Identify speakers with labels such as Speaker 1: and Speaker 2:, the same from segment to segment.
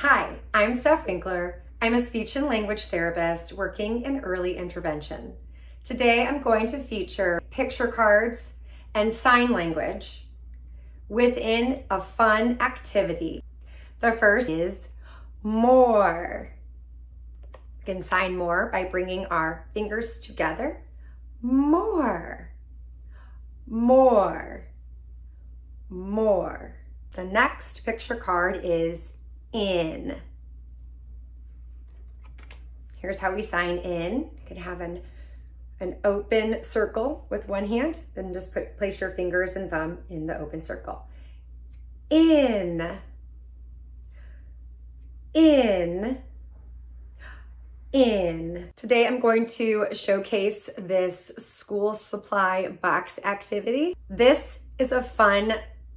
Speaker 1: Hi, I'm Steph Winkler. I'm a speech and language therapist working in early intervention. Today I'm going to feature picture cards and sign language within a fun activity. The first is more. We can sign more by bringing our fingers together. More, more, more. The next picture card is in. Here's how we sign in. You can have an open circle with one hand, then just place your fingers and thumb in the open circle. In, in, in. Today I'm going to showcase this school supply box activity. This is a fun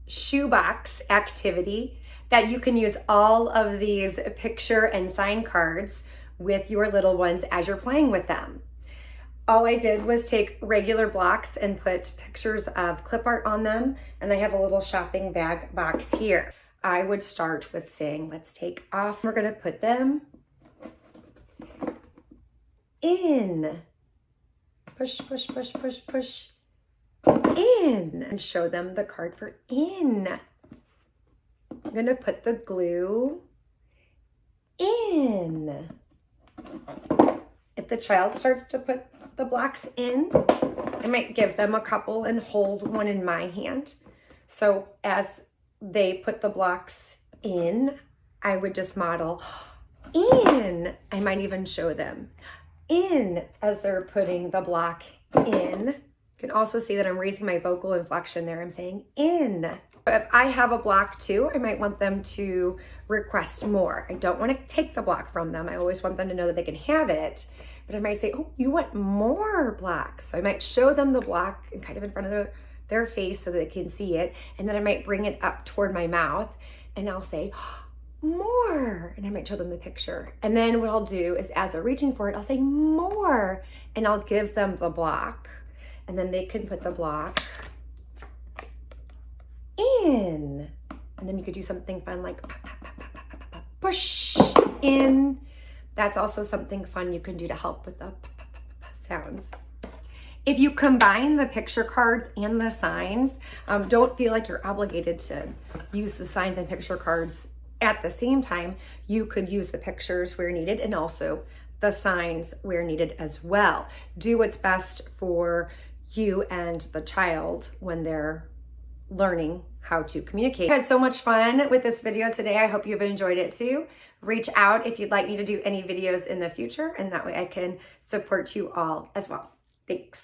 Speaker 1: shoebox activity that you can use all of these picture and sign cards with your little ones as you're playing with them. All I did was take regular blocks and put pictures of clip art on them, and I have a little shopping bag box here. I would start with saying, let's take off. We're gonna put them in. Push, push, push, push, push. In. And show them the card for in. I'm gonna put the glue in. If the child starts to put the blocks in, I might give them a couple and hold one in my hand. So as they put the blocks in, I would just model in. I might even show them in as they're putting the block in. You can also see that I'm raising my vocal inflection there. I'm saying in. If I have a block too, I might want them to request more. I don't want to take the block from them. I always want them to know that they can have it. But I might say, oh, you want more blocks. So I might show them the block and kind of in front of their face so that they can see it. And then I might bring it up toward my mouth and I'll say, more. And I might show them the picture. And then what I'll do is as they're reaching for it, I'll say more. And I'll give them the block. And then they can put the block in. And then you could do something fun like push in. That's also something fun you can do to help with the sounds. If you combine the picture cards and the signs, don't feel like you're obligated to use the signs and picture cards at the same time. You could use the pictures where needed and also the signs where needed as well. Do what's best for you and the child when they're learning how to communicate. I had so much fun with this video today. I hope you've enjoyed it too. Reach out if you'd like me to do any videos in the future, and that way I can support you all as well. Thanks.